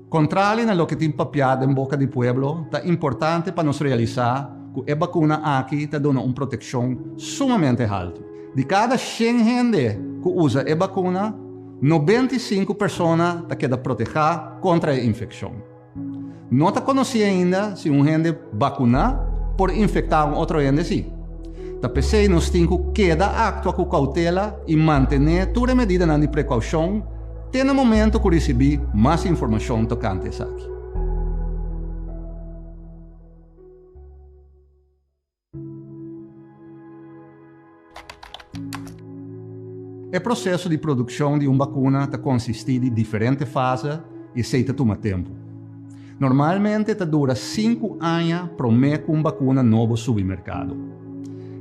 Contrario a lo que tem papiado em boca do pueblo, é importante para nós realizar que a vacuna aqui dá uma proteção sumamente alta. De cada 100 gente que usa a vacuna, 95 pessoas quedam protegidas contra a infecção. Não está conhecido ainda se gente vacuna por infectar outro gente sim. Tapos nós temos que actuar com cautela e manter toda a medida de precaução até no momento que receber mais informação tocante isso aqui. O processo de produção de uma vacuna consiste de diferentes fases e se toma tempo. Normalmente dura 5 anos para que uma vacuna nova sobre o mercado.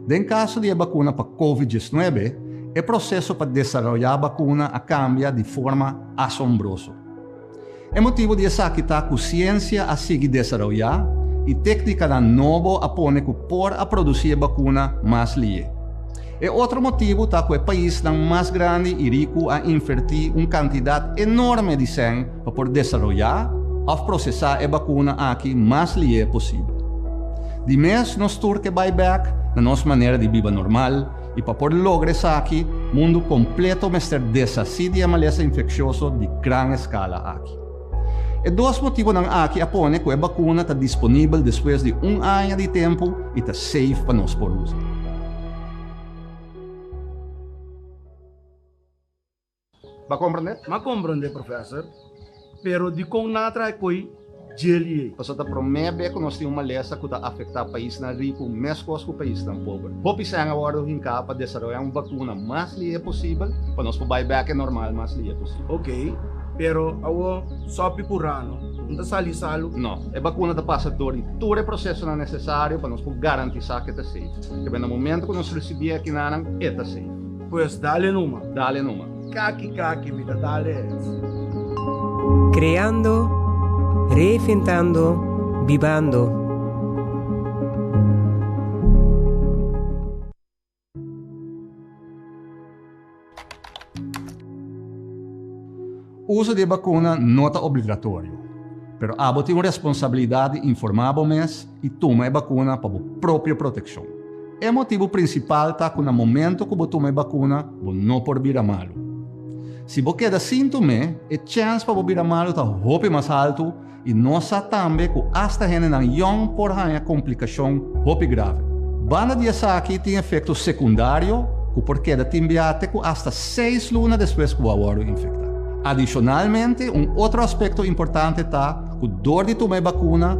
Em caso de vacuna para COVID-19, o processo para desenvolver a vacuna cambia de forma assombrosa. O motivo disso é que a ciência a seguir desenvolver e técnica nova apone que por a produzir a vacuna mais ligeira. E outro motivo é que o país mais grande e rico a invertir uma quantidade enorme de sangue para poder desenvolver ou processar a vacuna aqui mais ligeira possível. De mês, nós temos que buyback na nossa maneira de viver normal e para poder lograr isso aqui, o mundo completo vai ser desasido de uma maleza infecciosa de grande escala aqui. E dois motivos aqui apone que a vacuna está disponível depois de 1 ano de tempo e está safe para nós por usar. Va compreender? Ma compreender, professor. Pero di kong natra koi jeli. Paso ta promebe que nós temos uma lesa que está afetar o país na rico, mesmo que o país está pobre. Hopi sa nga waro hinka para desenvolver uma vacuna mais ligeira possível, para nós o buyback é normal mais ligeira possível. Ok. Pero awo sopi purano, não sali salo. Não, a vacuna está passando por todo o processo necessário para nós garantizar que está safe. Que no momento que nós recebemos aqui na está safe. Pues dale numa. Dale numa. Kaki, mira, dale. Creando, reinventando, vivando. O uso de vacuna não é obrigatório, mas a tem uma responsabilidade de informar o mês e tomar a vacuna para a própria proteção. O motivo principal é que no momento que você toma a vacuna, você não pode vir a malo. Se você queda sintomas, a chance para você vir a malo está muito mais alto e nós também que hasta gente não por uma complicação muito grave. Banda de aqui tem efeito secundário que por queda timbiático hasta 6 lunas depois que o agora infectado. Adicionalmente, outro aspecto importante é que dor de tomar vacuna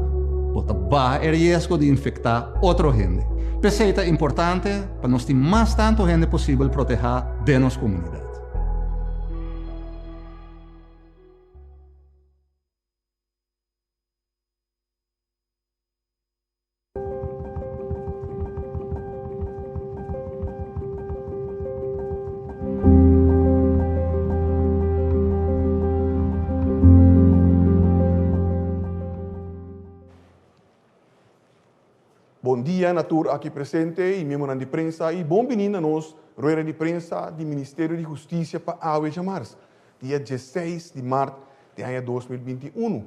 pode baixar o risco de infectar outra gente. Isso é importante para nós ter mais tanto gente possível proteger de nossa comunidade. Bom dia, Natur aqui presente e membro de prensa e bem-vindo a nós, rueda de prensa do Ministério de Justiça para Aue Jamars, dia 16 de março de ano 2021.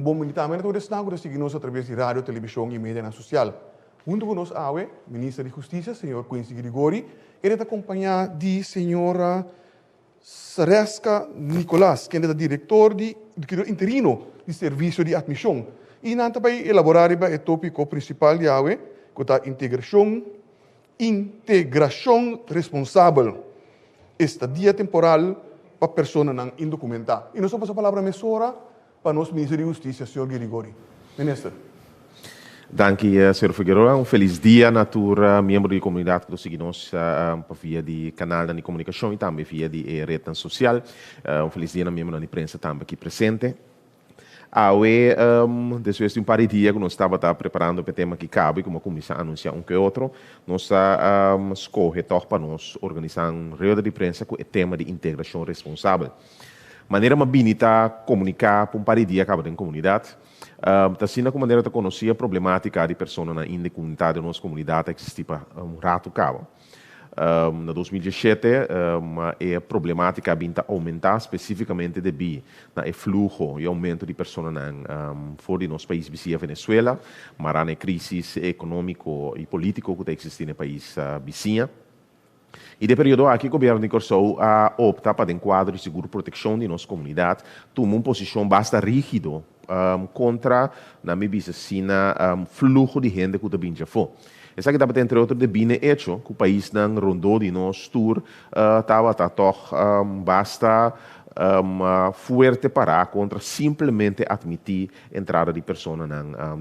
Bom militamento de snago de seguir-nos através de rádio, televisão e mídia social. Junto com nós, Aue, Ministro de Justiça, senhor Quincy Grigori, ele está acompanhado de senhora Saresca Nicolás, que é diretor interino de Serviço de Admissão. E nós também elaborar o tópico principal de AUE, que é a integração responsável, estadia temporal para pessoas não indocumentadas. E nós vamos a palavra mesora para nosso Ministro de Justiça, senhor Grigori. Ministro. Danke, senhor Figueroa. Feliz dia, natura, membro da comunidade que nos seguimos via de canal de comunicação e também via de rede social. Feliz dia, membro da imprensa também aqui presente. Depois de par de dias que nós estávamos preparando para o tema que cabe, como começar a anunciar que outro, nós escolhemos para nós organizar uma roda de prensa com o tema de integração responsável. Maneira mais bonita comunicar por um par de dias acaba em comunidade, assim como maneira de conhecer a problemática de pessoas na comunidade da nossa comunidade que existe para rato cabo. na 2017 a problemática vinha aumentar especificamente devido ao fluxo e aumento de pessoas fora de nosso país vizinho Venezuela, mas a crise econômico e político que existe no país vizinho. E de período aqui, o governo de Corsou opta para enquadro de seguro proteção de nossa comunidade, toma uma posição bastante rígida contra, na minha visão, fluxo de gente que também já foi. Essa que estava entre outros de bem hecho, que o país não rondou de nosso tour, estava basta forte para contra simplesmente admitir entrada de pessoas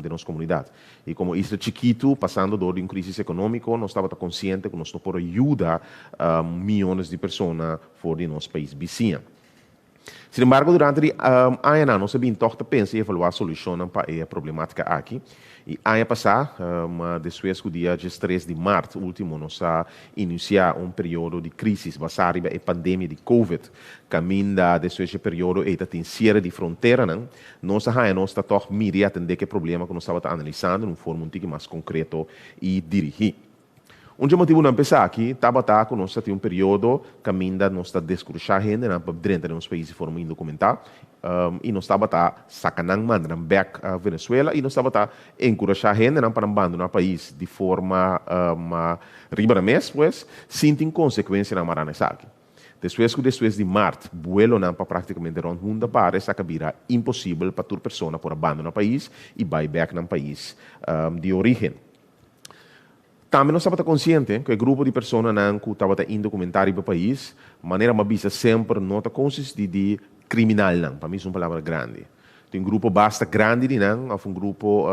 de nossa comunidade. E como isso é chiquito, passando por uma crise econômica, nós estávamos conscientes que nós não podemos ajudar milhões de pessoas fora de nosso país vizinho. Sin embargo, durante a ano, nós sabemos que pensar e evaluar soluções para a problemática aqui. E ano passado, depois do dia 3 de março, último, nós iniciamos período de crise basada na pandemia de Covid. Caminho desse período e da cierre de fronteira, nós estamos mirando atender que problema que nós estamos analisando de uma forma um pouco mais concreta e dirigida. Um motivo não pensar aqui, estava com nós tem um período caminho nós descruchar gente dentro de nosso país de forma indocumentada e nós estava sacanando mandando back a Venezuela e nós estava encorajar gente para abandonar o país de forma rigorosamente, pues, sem ter consequência na marana aqui. Depois de março, vuelo para praticamente o mundo para essa cabira impossível para toda pessoa por abandonar o país e vai back no país de origem. Também nós estamos conscientes que o grupo de pessoas que estava indocumentário para o país, de maneira mais sempre não consiste de criminal, para mim é uma palavra grande. Tem um grupo bastante grande, um grupo,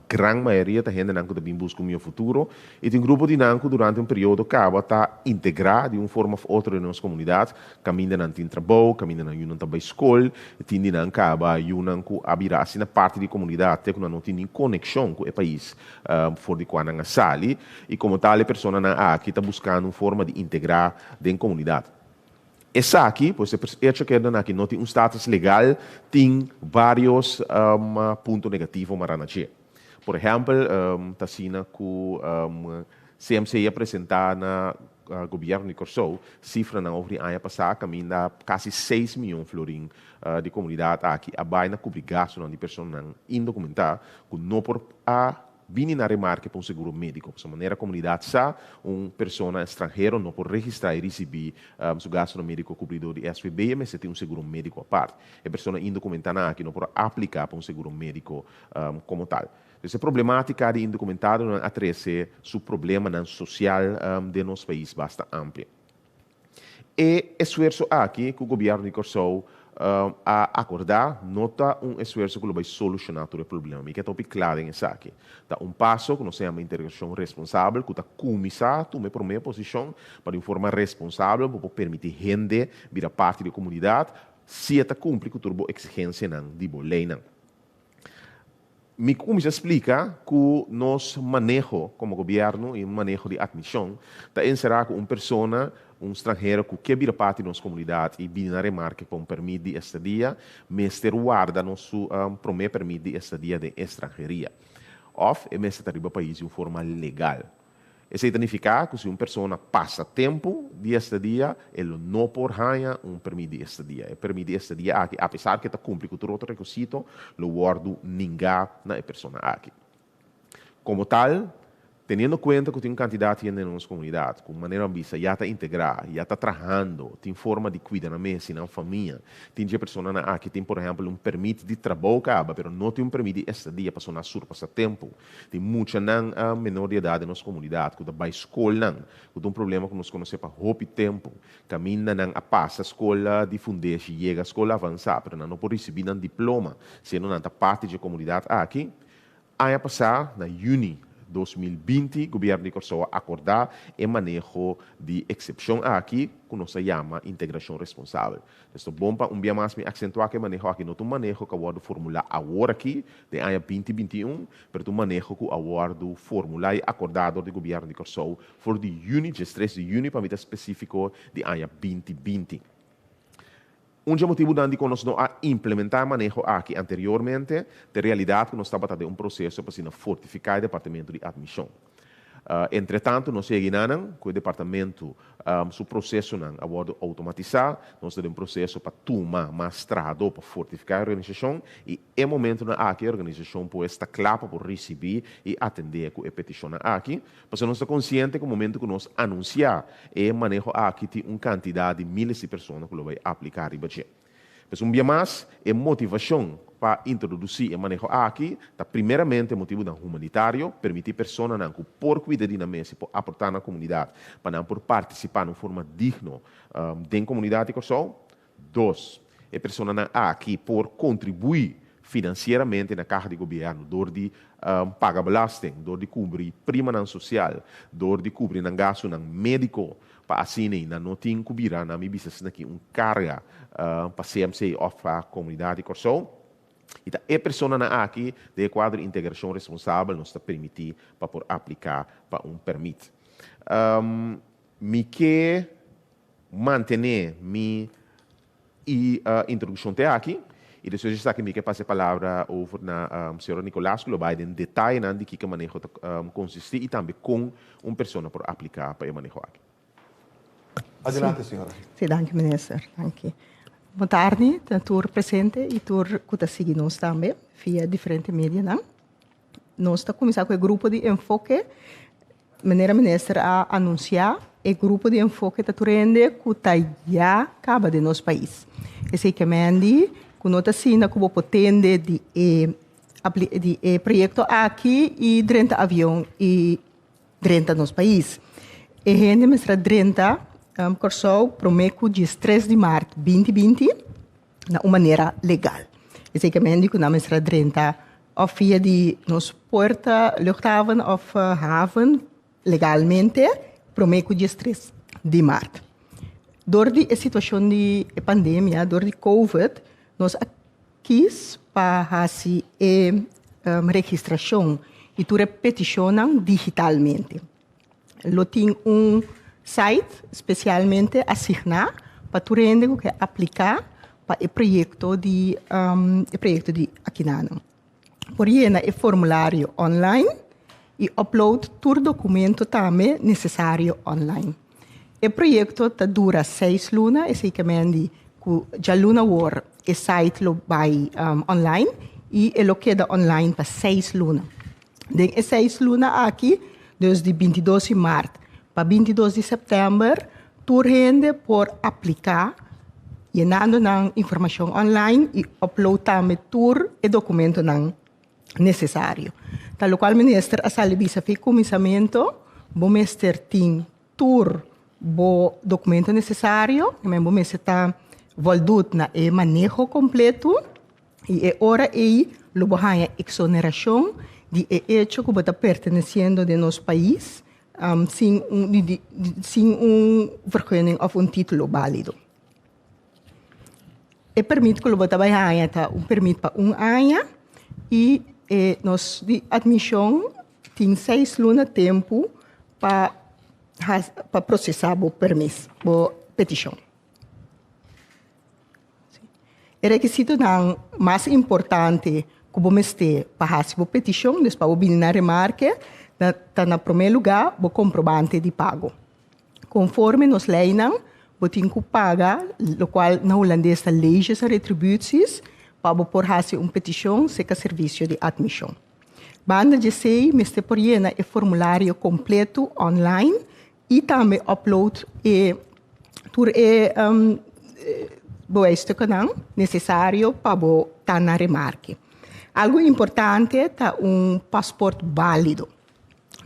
grande maioria da gente que também busca o meu futuro, e tem um grupo de durante um período acaba integrar de uma forma ou outra na nossa comunidade, caminhando na trabalho, caminhando na escola, e tem que acaba que abrirá assim na parte da comunidade, que não tem conexão com o país, fora de quando a sali, e como tal, a pessoa aqui está buscando uma forma de integrar dentro da comunidade. Essa aqui, pois é que aqui não tem um status legal, tem vários pontos negativos maranache. Por exemplo, está sendo que o CMC ia apresentar na governo de Corsou, cifra na over ano passado, caminha quase 6 milhões florim de comunidade aqui, a baina obrigação de pessoas indocumentadas, que não por vini na remarca para um seguro médico. De maneira, a comunidade sabe, uma pessoa estrangeira não pode registrar e receber seu gasto médico cobridor de SVB, mas tem um seguro médico à parte. A pessoa indocumentada aqui não pode aplicar para um seguro médico como tal. Essa problemática de indocumentado não atrece seu problema social de nosso país bastante amplo. E esforço aqui que o governo de Corsou a acordar, nota um esforço que vai solucionar todo o problema. E que é tópico claro em isso aqui. Tá um passo que nós temos uma integração responsável, que está começar, tomar por minha posição, para de forma responsável, para permitir gente vir parte da comunidade, se está cumprir com a exigência de lei. Me como se explica que nosso manejo como governo e manejo de admissão está encerrado com uma pessoa, um estrangeiro que quer vir parte da nossa comunidade e vir na remarca com um permito de estadia, mas ter guarda nosso primeiro permito de estadia de estrangeiria. Ou é mesmo estar no país de uma forma legal. Isso significa que se uma pessoa passa tempo de estadia, ele não pode ganhar um permito de estadia. O permito de estadia aqui, apesar que está cumprindo com outro requisito, o guardo ninguém na pessoa aqui. Como tal, tendo em conta que tem uma quantidade na nossa comunidade, com maneira ambícia, já está integrada, já está trabalhando, tem forma de cuidar na mesa, na família, tem pessoas aqui tem, por exemplo, um permito de trabalho, mas não tem um permito de estadia para sonar passar tempo. Tem muita menor de idade na nossa comunidade, que vai à escola, que tem um problema que nós conhecemos para roupa tempo, caminha a passa a escola de fundeixe, chega a escola avançada, mas não pode receber um diploma, se não está parte da comunidade aqui. Ano passado, na junho 2020, o governo de Corsou acordar e manejo de exceção aqui, que nós chama integração responsável. Isto é bom para dia mais me acentuar que manejo aqui, não é um manejo que o formular agora aqui, de ano 2021, mas é um manejo que o formular acordado do governo de Corsou for de junho, 3 de junho, para mim específico de ano 2020. Motivo de que nós não implementar manejo aqui anteriormente, de realidade que nós estamos fazendo um processo para fortificar o departamento de admissão. Entretanto, nós seguimos com o departamento seu processo não agora automatizar, nós temos um processo para tomar mestrado para fortificar a organização e é momento na aqui a organização pode estar clara para receber e atender com a petição aqui, porque nós estamos conscientes que o momento que nós anunciar é manejo aqui tem uma quantidade de milhares de pessoas que vai aplicar e budget. Mas dia mais é motivação para introduzir e manejo aqui, tá primeiramente motivo humanitário, permitir pessoas não por cuidar de mesa, por aportar na comunidade, para não por participar de forma digna da comunidade que sou. 2, é pessoas aqui por contribuir financeiramente na carga de governo, dor de pagar belasting, dor de cobrir prima social, dor de cobrir gasto médico, para assim não tem cobrir na minha business aqui carga para CMC of a comunidade que sou. Então, é pessoa aqui de quadro de integração responsável nos permitir para por aplicar para permit. Me que manter minha introdução até aqui e depois está aqui me que passe a palavra over na senhora Nicolás que vai em detalhe de que manejo consiste e também com pessoa por aplicar para o manejo aqui. Adelante, senhora. Sim, danke, minister. Danke. Boa tarde, tour presente e tour que está seguindo nós também, via diferentes mídias. Nós estamos começando com o grupo de enfoque, maneira minister a anunciar, o grupo de enfoque está turende que está já acaba de nosso país. Esse que mandi, que nós estamos como potente de projeto aqui e 30 avião e 30 nosso país. E gente mestra 30 Corsou prometo dia 3 de março 2020 de uma maneira legal. Exatamente que nós estamos 30 of via de nos porta luchthaven of haven legalmente prometo dia 3 de março. Door a situação de pandemia, door de COVID, nós quis para fazer registração e tu repeticionam digitalmente. Lo tem site especialmente assignado para tu rende que aplicar para o projeto de Aquinano. Por isso, é formulário online e upload todo documento também necessário online. O projeto dura 6 lunas, basicamente, já luna war o site lo vai online e ele queda online para 6 lunas. De 6 lunas aqui, desde 22 de março para 22 de setembro, tu rende por aplicar, llenando a informação online e upload também todo o documento necessário. Tal qual ministro a salibisa fez começamento, o ministro tem todo o documento necessário, e o ministro está voltado na manejo completo e hora aí lo bahaya exoneração de hecho que está pertenecendo de nosso país sem vergunning of título válido. E permite que o bahaya está permite para ano e nós de admissão tem 6 lunas tempo para processar o permisso, a petição. O requisito mais importante que você tem para fazer a petição, depois para o na remarque, está na primeiro lugar o comprovante de pago. Conforme nos leis, você tem que pagar, o qual na holandês está leis e retribuições, para por fazer uma petição seca serviço de admissão. Banda de sei, você pode llenar o formulário completo online e também upload tudo o necessário para estar na remarque. Algo importante é passaporte válido.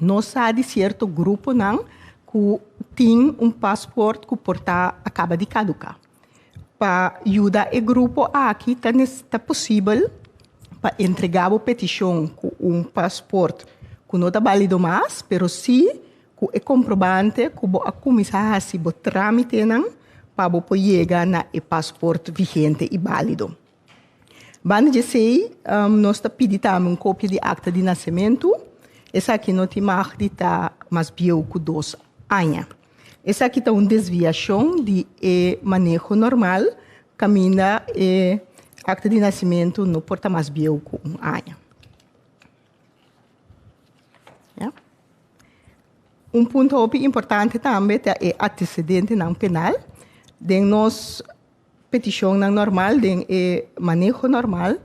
Não sabe certo grupo que tem passaporte que acaba de caducar. Para ajudar o grupo aqui, está possível para entregar a petição com passaporte que não está válido mais, mas sim que é comprovante que a começar a fazer o trâmite para poder chegar no passaporte vigente e válido. Banda de sei, nós pedimos também uma cópia de acta de nascimento. Essa aqui não tem mais de mais bio que 2 anos. Essa aqui está uma desviação de manejo normal, caminha e acta de nascimento não porta mais bio que 1 ano. Yeah. ponto muito importante também é antecedente não penal. Den nos petição não normal, den manejo normal,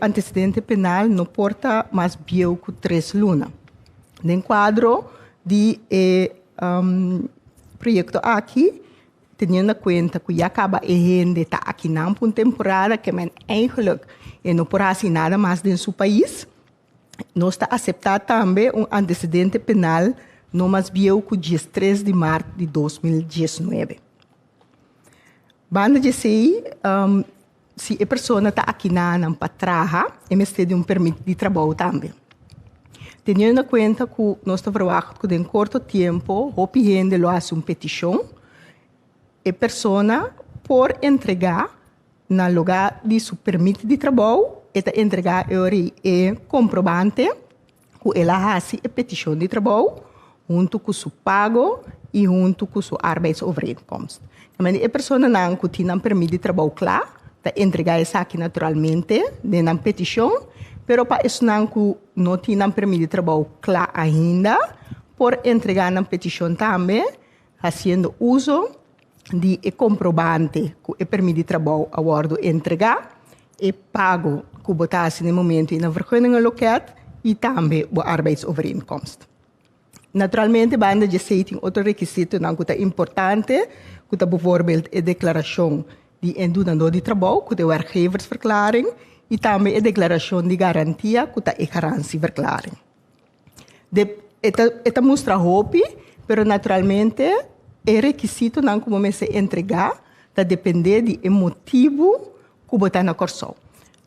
antecedente penal não porta mais bio que 3 lunas. Den quadro de projeto aqui, tendo em conta que já acaba gente está aqui na temporada que men eigenlijk não pode nada mais em seu país, nós está aceitar também antecedente penal no mais bio que 13 de março de 2019. Banda de sei, se a pessoa está aqui na patraja, é de permiso de trabalho também. Tendo em conta que nós trabalhamos em curto tempo, a gente lo hace petição, a pessoa por entregar no lugar de seu permiso de trabalho, e entregar o comprovante que ela faz a petição de trabalho, junto com seu pago e junto com sua arbeidsovereenkomst. A pessoa não tem permiso de trabalho claro, entregar isso aqui naturalmente, na petição, pero para isso não tem permiso de trabalho claro ainda, por entregar na petição também, fazendo uso de comprovante que o permiso de trabalho a bordo entregar, e pago que botasse no momento na vergunningen loket e também o arbeidsovereenkomst. Naturalmente, banda de tem outro requisito que é importante, que é bijvoorbeeld a declaração de endudador de trabalho, que é a werkgeversverklaring, e também a declaração de garantia, que é a garantieverklaring. Esta mostra hope, pero naturalmente, o requisito não como se entregar, depende do motivo que botar na corção.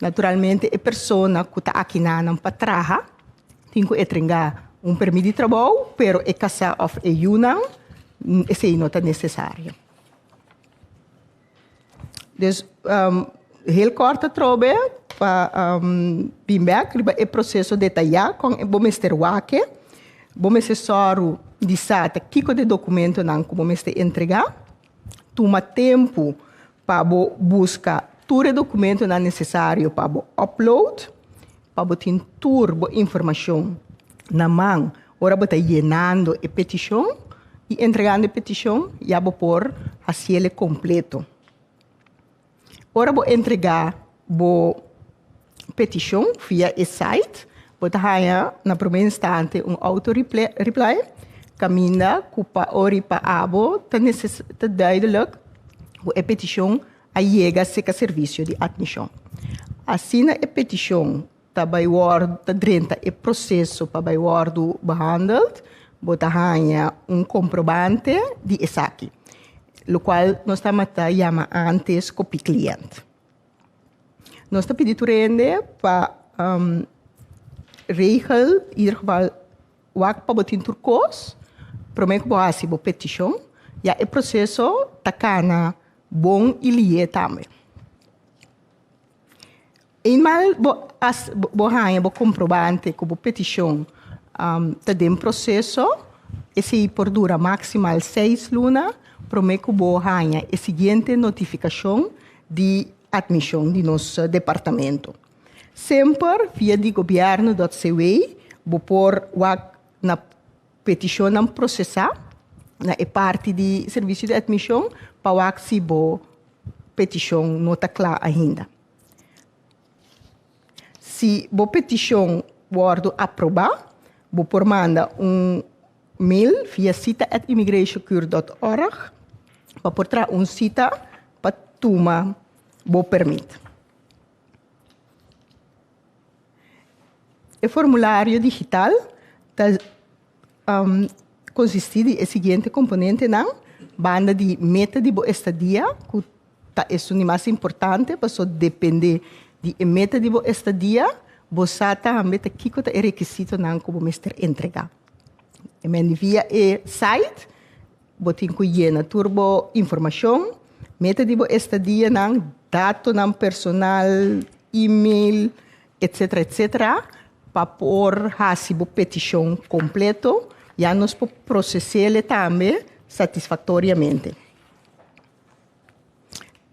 Naturalmente, a pessoa que está aqui na patraja tem que entregar permiso de trabalho, pero a casa of a união, esse não é necessário. Dus, heel kort trobe, para Bimberg, o processo detalhado com o Mr. Wake, o Mr. Soru de Sata, que de documento não como Mr. entregar, toma tempo para buscar todo o documento não necessário para upload, para ter toda a informação na mão, ora botar llenando a petição e entregando a petição, já vou pôr a cielo completo. Ora vou entregar a petição via o site, vou dar na primeira instante auto-reply, caminha para ori para abo, está duidelijk a petição chega a serviço de admissão. Assim a petição está dentro do processo para ser behandeld, bota comprovante de ESACI, o qual nós estamos chamando antes copy cliente. Nós estamos pedindo para regel, in ieder geval, wat para botar turcos, prometo que você a petição, e o processo está bom e lié também. Eenmaal bo comprovante que a petição está em processo, esse por dura maximal 6 lunas, prometo que bo ganha a seguinte notificação de admissão de nosso departamento. Sempre via de governo.cw, bo por na petição não processar, na parte de serviço de admissão, para que se a petição não está clara ainda. Se a petição for aprovada, vou por mandar mail via cita@immigrationcure.org para portar cita para tomar o permito. O formulário digital consiste em seguinte componente, banda de meta de estadia, que é o mais importante, para depender de meta de estadia, você também tem que requisito como mestre entregar. E via o site, você tem que llenar turbo informação, meta de estadia, dados personal, e-mail, etc., para pôr a petição completa, já nos processar também satisfatoriamente.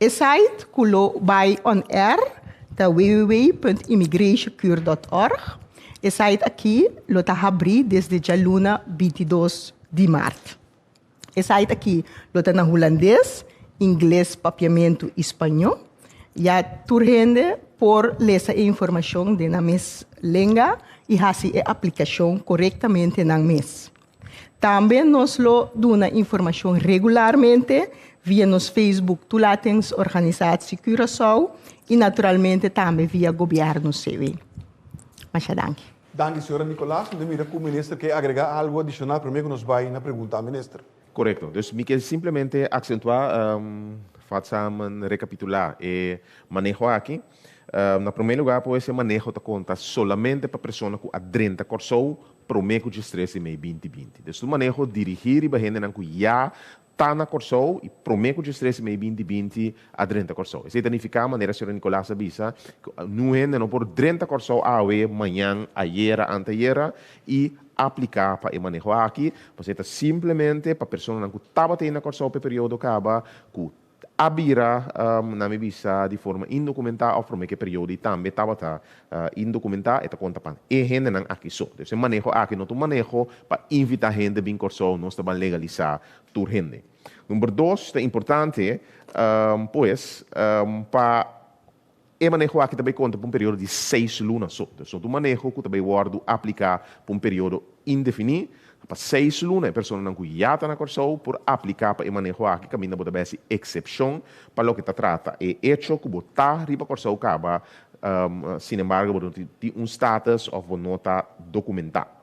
O site que vai on air é www.immigrationcure.org. O site aqui está aberto desde a luna 22 de março. O site aqui está na holandês, inglês, papiamento e espanhol. E a turrende por ler essa informação na mesma língua e fazer a aplicação corretamente na mês. Também nós damos informação regularmente via nos Facebook Toelatings Organisatie Curaçao e naturalmente também via governo CW. Mas dank. Dank, senhora Nicolás. De mira que o ministro quer agregar algo adicional para mim que nos vai na pergunta ao ministro. Correto. Dus ik wil simplesmente acentuar, samen recapitular e manejo aqui. Na primeiro lugar, pues, esse manejo te conta solamente para pessoas com adrenta corso promeco de estresse em 2020. Dus o manejo dirigir e bahende não já está na corso e promeco de estresse em 2020 adrenta corso. Isso significa, maneira senhora Nicolás avisa, não é não por adrenta corso awe manhã, ayer, anteayer e aplicar para o manejo aqui, você está simplesmente para pessoas que estava tendo na corso para o período acaba, que abira na minha visa de forma indocumentada ou por que período também estava indocumentada e conta pan e gente não aqui só. Então, manejo aqui não tu manejo para invitar gente bem corso não está legalizar tu gente. Número 2, é importante, pues, para e manejo aqui também conta por um período de 6 lunas só. Então, tu manejo que também guardo aplicar por um período indefinido. Para 6 lunas, a pessoa não já está na corso por aplicar para o manejo aqui, caminha para essa exceção para o que está trata. E hecho que botar riba corso acaba, sin embargo, tem status ou não está documentado.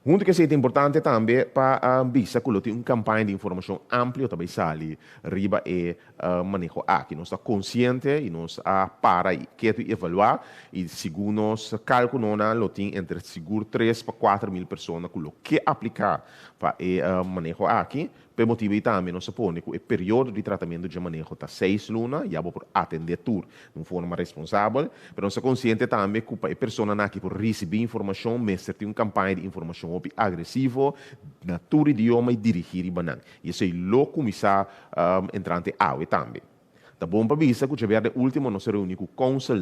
Junto que é importante também para visa que tem campanha de informação ampla também sali riba e manejo aqui. Nós está consciente e nós para e quer evaluar e segundo nós calculamos lo tem entre seguro 3 para 4 mil pessoas que aplicar para o manejo aqui. Per motivo também nós supone que o período de tratamento de manejo está 6 lunas, já vou por atender tudo de uma forma responsável, mas nós consciente também que a pessoa aqui por receber informação, mas tem uma campanha de informação agressiva, na todo idioma e dirigir e banan. E isso é o começar entrante ao também. Tá bom para visa que o governo último não será o único consul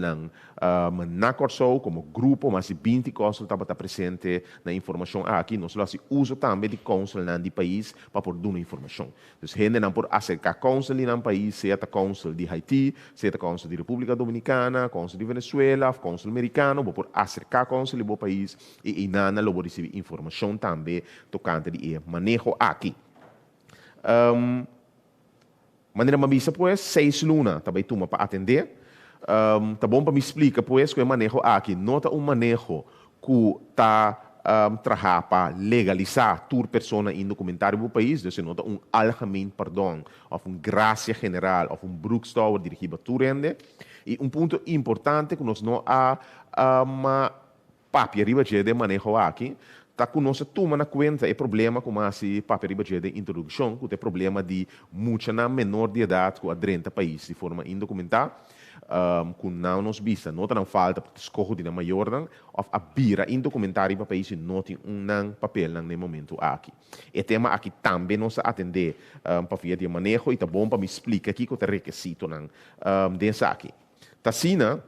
na corso como grupo, mas 20 consul estava presente na informação aqui. Nós fazemos uso também de consul no país para por dar informação. Então, gente não por acercar consul no país, seja consul de Haiti, seja consul de República Dominicana, consul de Venezuela, consul americano, por acercar consul do país e nada logo receber informação também tocante de manejo aqui. Maneira mabisa, pues, 6 lunas, também toma para atender. Tá bom para me explicar, pues, que o manejo aqui. Nota um manejo que está trabalhando para legalizar toda pessoa indocumentada do país. Então, nota um algemeen perdão, ou graça general, ou broekstouwer dirigido a toda rende. E ponto importante que nós não há papel de manejo aqui. Tá conosco toma na conta o problema como assim papel de introdução, que é problema de muita na menor de idade que adrenta país de forma indocumentada, que não nos visa, não falta para escolher de maior ou a bira indocumentada para país não tem papel no momento aqui. E tema aqui também nós atender para via de manejo e tá bom para me explicar aqui que é requisito dessa aqui. Tá sina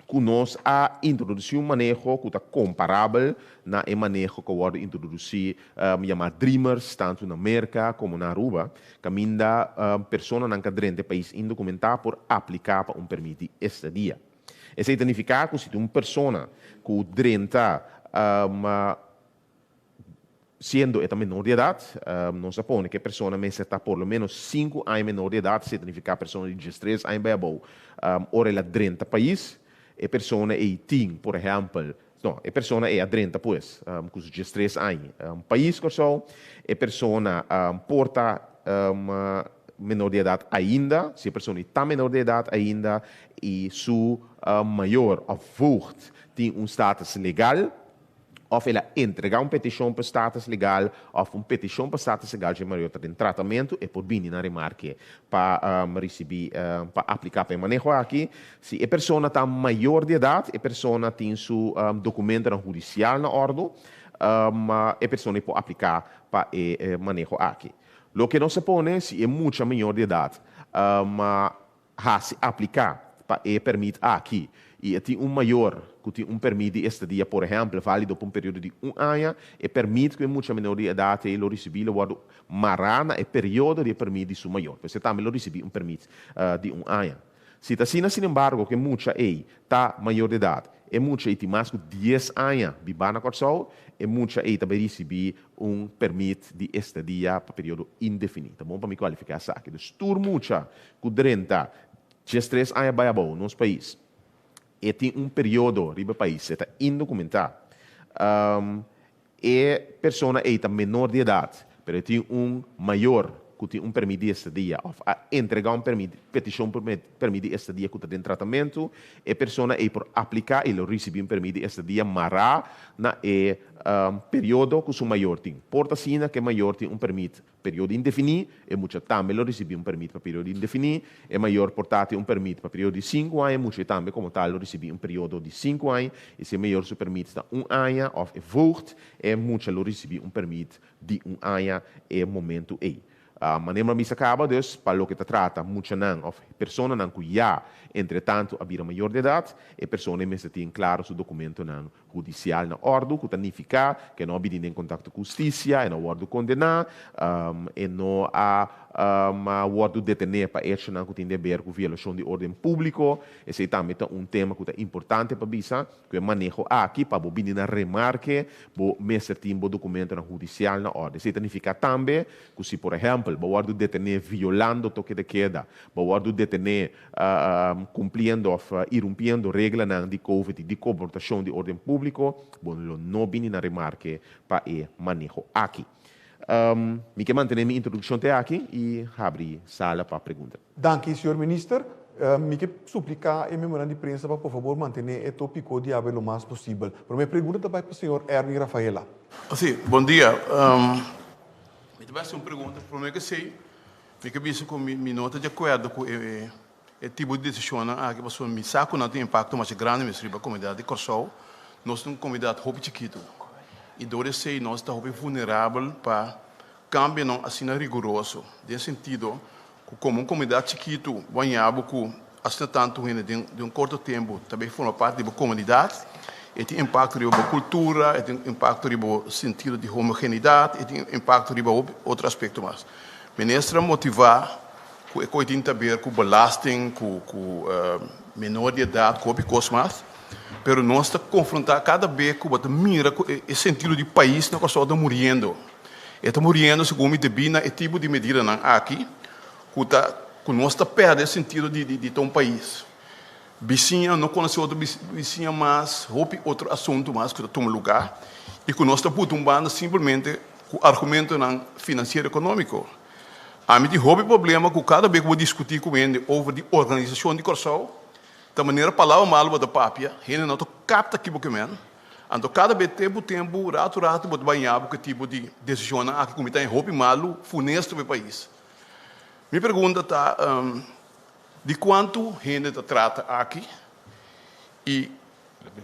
que nós a introduzir manejo que está comparável na manejo que vai introduzir chamado Dreamers tanto na América como na Aruba, que ainda pessoa não cadrente país indocumentada por aplicar para permitir estadia. Isso significa que se uma pessoa que drenta sendo esta menor de idade, não se põe que a pessoa está por lo menos 5 anos menor de idade, significa a pessoa de 13 anos bebo, ora ela drenta país. A pessoa é tem, por exemplo, não, a pessoa é adrenta, pois, com os 13 anos. País que só, a pessoa porta menor de idade ainda, se a pessoa está menor de idade ainda, e seu maior avô tem status legal, ou ela entregar uma petição para status legal, ou uma petição para status legal de maior tem tratamento, e por vir na remarque para receber, para aplicar para manejo aqui. Se a pessoa está maior de idade, a pessoa tem seu documento judicial na ordem, a pessoa pode aplicar para manejo aqui. O que não se põe, se é muito maior de idade, se aplicar para permite aqui. E tem maior, que tem permite de estadia, por exemplo, válido por período de ano, e permite que muita minoria de idade lo recebia, o marana e período de permite su maior. Você também lo recebia permite de ano. Se está assim, sin embargo, que muita está maior de idade, e muita tem mais de 10 anos de bana corsol, e muita também recebe permite de estadia para período indefinido. Tá bom para me qualificar essa aqui. Dus tur muita, com 30, 13 anos vai no nosso país. E tem período no país, está indocumentado. E pessoa está menor de idade, mas tem maior que tem permite de estadia, entregar petição por permite de estadia que está em tratamento, e pessoa por aplicar e receber permite de estadia mará na período que o maior tem. Porta sina que maior tem permite período indefinido, e muita também recebe permite para período indefinido, e maior portate permite para período de 5 anos, muita também como tal recebe período de 5 anos, e se maior se permite está 1 ano, ou vogt, e muita recebe permite de 1 ano, e momento aí. Maneira missa acaba, dus, para o que trata, muita não, of pessoa não que já, entretanto, a vida maior de idade, e pessoa mesmo tem claro seu documento não judicial na ordem, que significa que não habita em contato com a justiça, e não ordem condenar, e não há ordem detener para este não que tem dever com violação de ordem público, esse também é tema que é importante para bisa, que é manejo aqui para bobina na remarque, bo mesmo tem documento na judicial na ordem. Isso significa também que se, por exemplo, o ordem detener violando o toque de queda, o ordem detener cumprindo, irrompindo regras de COVID, de comportação de ordem público, bom, não vem na remarque para o manejo aqui. Me quero manter minha introdução até aqui e abrir sala para pergunta. Danke, senhor ministro. Me quero suplicar em memorando de imprensa para, por favor, manter o tópico de aberto o mais possível. Para minha pergunta também para o senhor Ernie Rafaela. Sim, bom dia. Me vai ser uma pergunta, para mim que sei, me que visto com minha nota de acordo com o tipo de decisão que você me saco não tem impacto mais grande na comunidade de Corsol. Nós temos uma comunidade muito chiquita. E dove sei nós estamos vulnerável para cambio não assim rigoroso. Nesse sentido, como uma comunidade chiquita, banhado com assim tanto de curto tempo, também forma parte da comunidade, e tem impacto na cultura, e tem impacto no sentido de homogeneidade, e tem impacto em outro aspecto mais. Ministra motivar que tem também com belasting, com menor de idade, com mais. Pero nós estamos confrontados cada vez com a mira o sentido de país que nós estamos morrendo. Está morrendo segundo a bina e tipo de medida aqui que nós estamos perdendo o sentido de um país. Vizinha não conhece outro vizinha mais, outro assunto mais que toma lugar e que nós estamos tumbando simplesmente com argumento financeiro econômico. A mim tem problema que cada vez que eu discutir com ele sobre a organização de Corsol, da maneira palavra mal da papia, ele não capta aquilo que men. Então cada vez tempo rato bot banhar que tipo de decisão aqui como está em roupa malo funesto do país. Minha pergunta está de quanto gente trata aqui e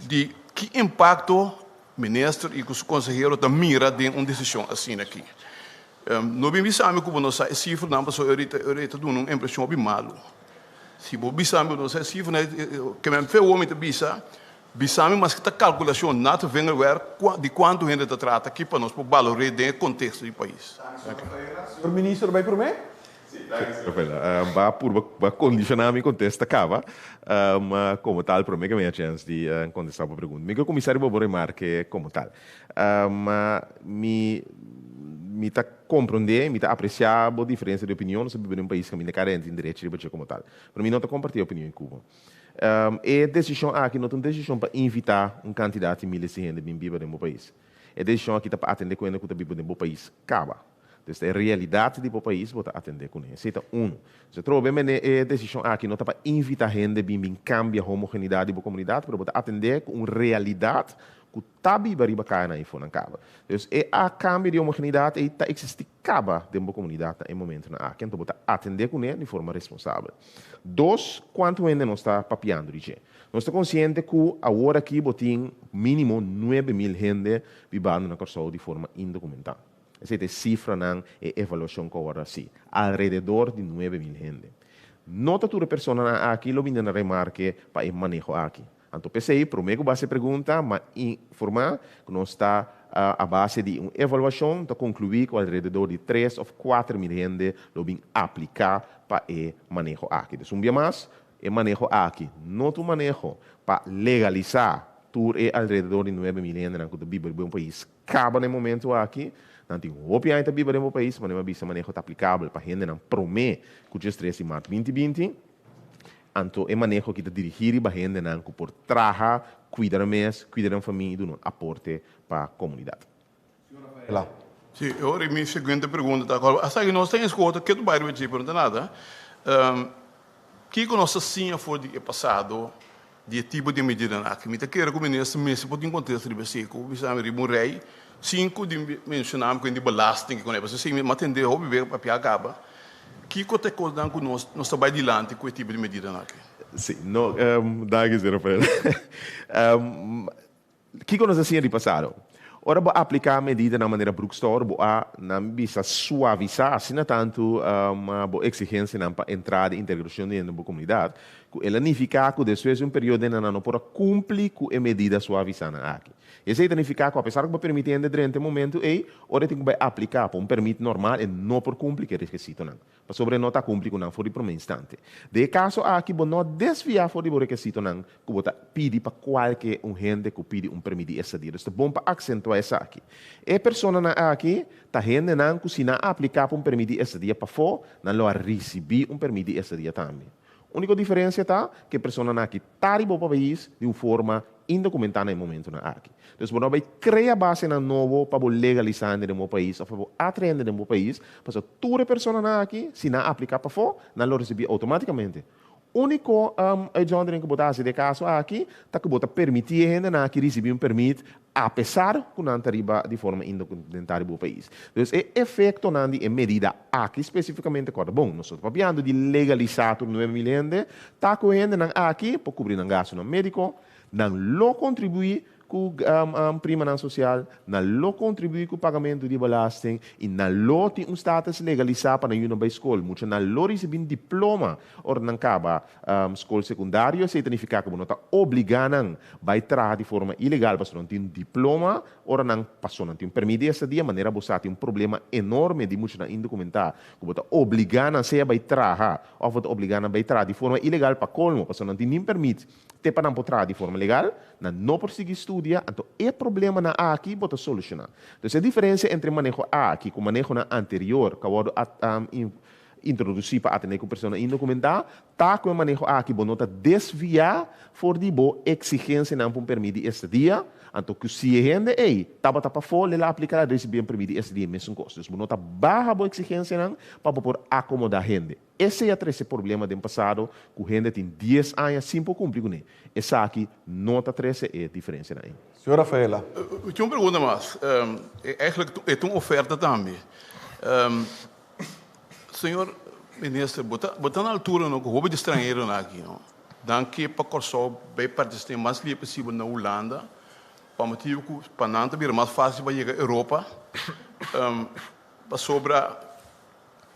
de que impacto ministro e os conselheiros da mira de uma decisão assim aqui. Não bem sabe como nós a cifra não passou eu dou uma impressão bem malo. Se você bisa não sei se que me fez o homem de bisa mas que a calculação não vem de quanto gente trata aqui para nós para valorar o contexto do país. Senhor ministro, vai por mim? Sim, para condicionar meu contexto acaba, como tal, para mim que minha chance de contestar a pergunta. Meu comissário vou remarque como tal, me tá compreender, me tá apreciar a diferença de opinião sobre um país que é carente em direito de bater como tal. Para mim não tá compartilhar opinião em Cuba. É decisão aqui não tem decisão para invitar um candidato de milhares de gente bem viva no país. É decisão aqui para atender com ele que está vivo no país acaba. Então, a realidade do país para atender com ele. Isso é Se trova é decisão aqui não está para invitar gente bem cambia a homogeneidade da comunidade, para atender com uma realidade que está viva cá na info não acaba. Então, a cambio de homogeneidade está existe acaba dentro da comunidade em momento na aqui, então atender com ele de forma responsável. Dois, quanto ainda não está papiando de gente. Nós estamos conscientes que agora aqui botem mínimo 9.000 gente vivendo na Corsol de forma indocumentada. Essa é a cifra na avaliação que agora sim, alrededor de 9.000 gente. Nota tua persona aqui, lo vinha na remarque para o manejo aqui. Então, pensei, primeiro base pergunta, mas informar que nós está a base de uma avaliação, para concluir que alrededor de 3 ou 4 mil gente lo vem aplicar para o manejo aqui. Então, um dia mais, o manejo aqui, não o manejo para legalizar, tudo é alrededor de 9 mil gente que vive em um país. Acaba no momento aqui, não tem um opinião que vive em um país, mas não é manejo aplicável para gente não promete que o dia 3 de março 2020. Então, é manejo que te dirigir para gente que por trabalhar, cuidar mais, cuidar da família e dar aporte para a comunidade. Lá. Sim, agora a minha seguinte pergunta, hasta que nós temos escuta, que tu vai me perguntar nada, que nossa sim foi de passado, de tipo de medida que me quero que o ministro pode encontrar se basico, o ministro Murray, 5 de mencionar que de belasting que nós se me atender ao viver para acaba. Que coisa que nós trabalhamos adiante com esse tipo de medida aqui? Sim, não, dá que ser, Rafael. Que nós assim de passado? Ora, vou aplicar a medida na maneira Brookstore, vou bisa suavizar, assim não tanto uma exigência para entrar e integração dentro da comunidade, que ela significa que depois de um período de não pode cumprir com a medida suavizada aqui. Isso significa que, apesar de que permitir durante o momento, ora tem que aplicar para um permito normal e não por cumprir que é requisito não. Para sobre não estar cumprir com não for por um instante. De caso aqui, vou não desviar for o requisito não, que vou pedir para qualquer gente que pede um permito de estadia. Isso é bom para acentuar isso aqui. E pessoa aqui, tá gente não que se não aplicar para um permito de estadia para fora, não lo receber um permito de estadia também. A única diferença está que a pessoa aqui está para o país de uma forma indocumentada no momento aqui. Então, você vai criar base na novo para legalizar no meu país, ou para atrair no meu país, para que toda pessoa aqui, se não aplicar para fora, não lo receber automaticamente. O único que botar de caso aqui, tá que botar permitir a gente que receber um permito, apesar que não arriba de forma indocumentada no país. Então, é efeito não de medida aqui especificamente agora. Bom, nós estamos falando de legalizar o 9 mil gente, tá com a gente aqui para cobrir um gasto no médico, não lo contribuir com prima social, não lo contribuir com o pagamento de belasting e não lo tem status legalizado para ir na escola. Muitos não lo recebem diploma ou não acaba escola secundária, isso significa que não está obrigado a entrar de forma ilegal, porque não tem diploma ou não passou, não tem permito essa dia, maneira você tem um problema enorme de muitos não indocumentados, que está obrigado a ser entrar, ou está obrigado a entrar de forma ilegal para colmo, porque não tem nem permite. Te para não entrar de forma legal, não conseguir estudar, então é problema na aqui bota solucionar. Então a diferença entre manejo aqui com manejo na anterior, que eu introduzir para atender com pessoa indocumentada, tá com o manejo aqui bonota desviar for de boa exigência não para permitir este dia, então que se a gente tava para fora ela aplicar receber permitir este dia mesmo custos, bonota barra boa exigência não para poder acomodar a gente. Esse é o problema do passado, que a gente tem 10 anos sem cumprir com ele. Essa aqui, nota 13 é a diferença. Senhora Rafaela. Eu tinha uma pergunta mais. É uma oferta também. Senhor ministro, botar na altura no roubo de estrangeiro aqui, não? Dan que para corso bem participar mais livre possível na Holanda, para motivo que para não ter mais fácil para chegar à Europa, para sobrar.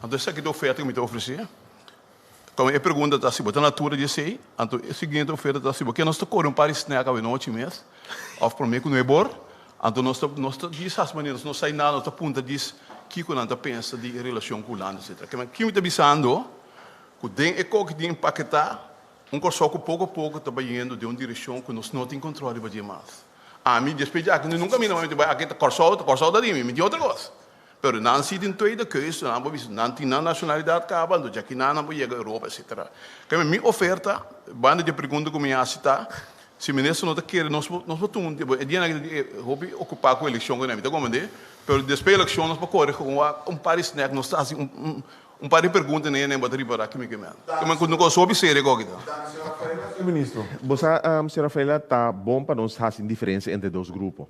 Então essa aqui é a oferta que me está oferecendo. Como a pergunta está se botar na altura de sei, então a seguinte oferta está se porque nós estamos um par de snack a noite mês, of para mim que não é bom, então nós diz as maneiras, nós sai nada, nós aponta diz que quando nós pensa de relação com o Holanda, etc. Que me está pensando, que tem que tem empaquetar corso que pouco a pouco está indo de uma direção que nós não temos controle para demais. A mim despejar que nunca me não vai aqui corso da mim, me diz outra coisa. Pero não se tem tweede keuze, não tem nacionalidade acabando, já que não vai chegar à Europa, etc. Que a minha oferta, banda de pergunta que me está, se o ministro não está querendo, nós vamos ter, dia que ocupar com a eleição que não é, como é, pero depois da eleição nós vamos correr com par de snack, nós está par de perguntas nem bateria para aqui me queimar. Como não soube ser agora. Ministro. Você, senhora Rafaela, está bom para nós fazer diferença entre dois grupos.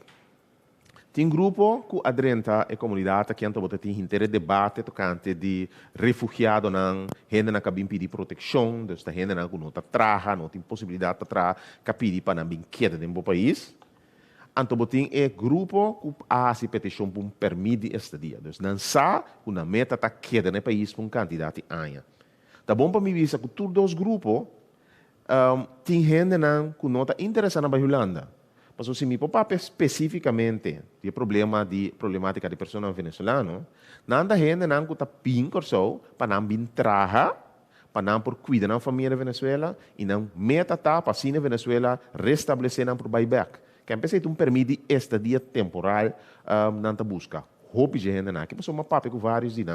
Tem grupo que adrenta a comunidade que então tem interesse debate tocante de refugiado não gente não cabe pedir proteção, então gente não está traja, não tem possibilidade de trabalhar, que pedir para não vir queda no país. Então tem grupo que faz petição para um permito de estadia. Então não sabe que a meta está queda no país por um quantidade de anos. Tá bom para me visa que todos os grupos tem gente que não está interessada na Holanda. Mas se me papá especificamente de problemática de pessoas venezuelanas, nada gente que está pinco para não vir trabalhar, para não por cuidar da família Venezuela e não meta para assim Venezuela restabelecer por buyback. Que empecé um permite estadia temporal na busca. Hope de gente que passou uma papo com vários de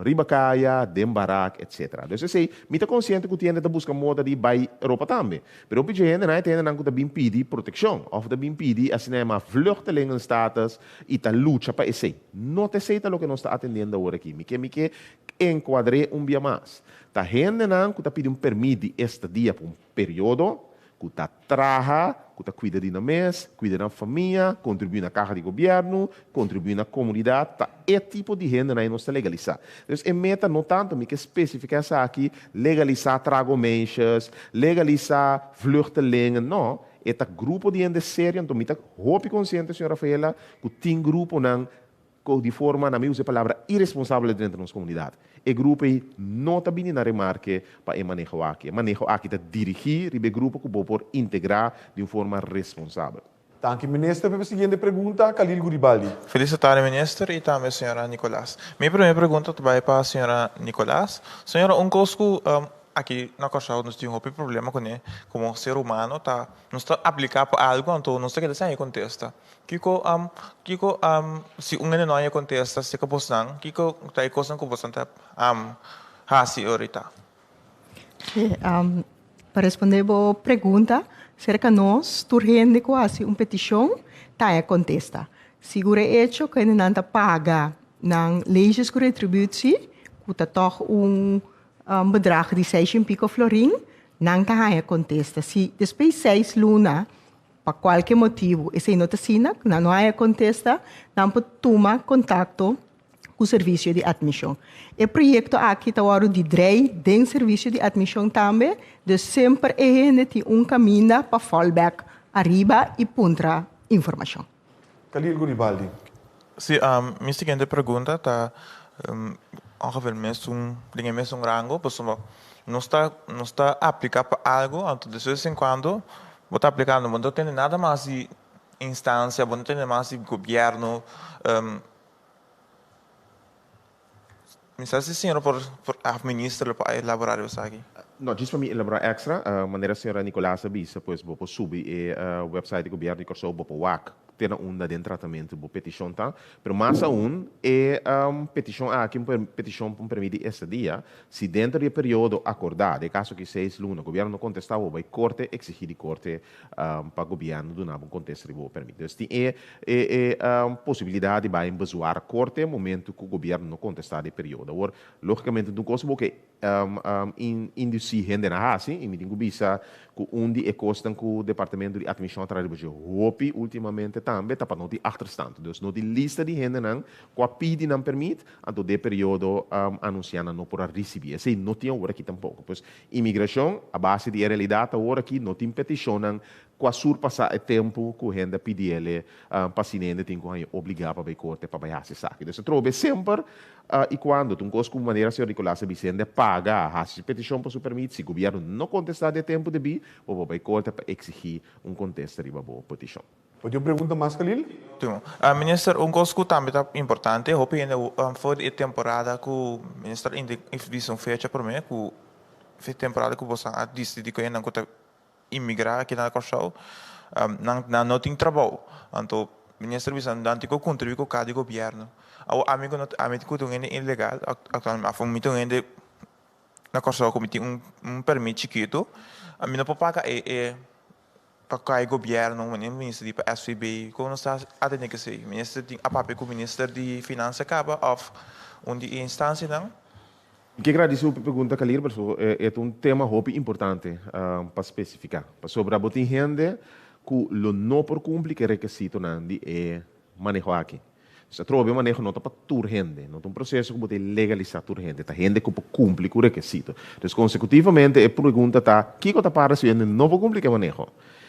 Ribacaia, Dembarak, etc. Então, eu sei, me está consciente que tiene da busca moda de vai Europa também. Pero hope de gente tem que também pedir proteção, ou também pedir assim uma vluchteling status e tá luta para esse. Não te aceita o que nós está atendendo agora aqui. Me que enquadre dia mais. Tá gente que tá pedindo permite estadia por período que está trabalha, que está cuida de mês, cuida da família, contribui na carga de governo, contribui na comunidade, tá é tipo de gente aí não está legalizar. Então, é meta não tanto me que especificar essa aqui, legalizar tragomensas, legalizar vluchtelingen, não. É tá grupo de gente sério, então me tá hope consciente, senhora Rafaela, que tem grupo não de forma, na minha palavra, irresponsável dentro da nossa comunidade. E grupo não está bem na remarque para manejo aqui. Manejo aqui está dirigir o grupo que pode integrar de uma forma responsável. Dank u, minister. Para a seguinte pergunta, Khalil Guribaldi. Felicitar o ministro e também a senhora Nicolás. Minha primeira pergunta vai para a senhora Nicolás. Senhora, coisa aqui na Costa nós temos um problema com ele, como ser humano, tá? Nós está aplicando para algo, então nós temos que contesta. Se não é contesta, se que postam, tá coisa que postam tá hasi ahorita. Para responder a pergunta, cerca nós turrende quase petição, tá contesta. Segura hecho que não tá paga na leis de retribuição, que tá toch bedrag de 6 pico florin, não tá contesta. Se depois 6 luna, por qualquer motivo, esse não está sina, não há contesta, não pode tomar contato com o serviço de admissão. O projeto aqui está agora de DREI, de serviço de admissão também, de sempre tem caminho para fallback arriba e puntra informação. Khalil Guribaldi. Sim, minha seguinte pergunta está ongeveer mesmo rango, pessoal, não está aplicando para algo, então de vez em quando está aplicando, não tem nada mais de instância, não tem mais de governo. Me sabe se senhora por ministro para elaborar isso aqui? Não, just para me elaborar extra, maneira a senhora Nicolás avisa, pois vou subir o website do governo de Corsou, vou WAC, tem uma de tratamento, vou petição tá, pero mais é petição aqui, petição para permitir esse dia, se dentro do período acordado, caso que 6 lunas, o governo não contestar, vai corte, exigir de corte para o governo do nabo contestar e vou permitir. Então, tem possibilidade de vai embazuar a corte no momento que o governo não contestar o período. Agora, logicamente, do coisa porque induzir gente na raça, e me digo bisa que onde é costa que o departamento de admissão atrás de hopi ultimamente também está para não ter achterstand. Dus não tem lista de gente não que a pedi não permite, então de período anunciando não para receber. Assim não tem agora aqui tampouco. Pois imigração a base de realidade agora aqui não tem petição não com a surpassar o tempo que a gente pede ele paciente tem que obrigar para ir corte para ir se saque. Então trobe sempre e quando tu coisa como maneira se Nicolás Vicente paga a petição para se permitir, se o governo não contestar de tempo de bi, ou vai corte para exigir contesta de boa petição. Pode uma pergunta mais, Khalil? Minister, coisa que também é importante, eu hope que foi a temporada que o ministro disse fecha para mim, que foi a temporada que você disse que não está imigrar aqui na Costa, não tem trabalho. Então, o ministro Vicente contribui com cada governo. O amigo que é ilegal, atualmente, na Costa, como tem permite chiquito, a minha papaca para cada governo, o ministro de SVB, como está atendendo que sei, o ministro tem a papel com o ministro de Finanças acaba of onde instância não. Que agradeço a pergunta, Khalil, porque é tema importante para especificar. Sobre a botin gente que não por cumprir que requisito é manejo aqui. Se trova o manejo não está para tur gente, não é processo que pode legalizar tur gente, tá gente que cumpre com o requisito. Então, consecutivamente, a pergunta está, que está para se não pode cumprir que manejo?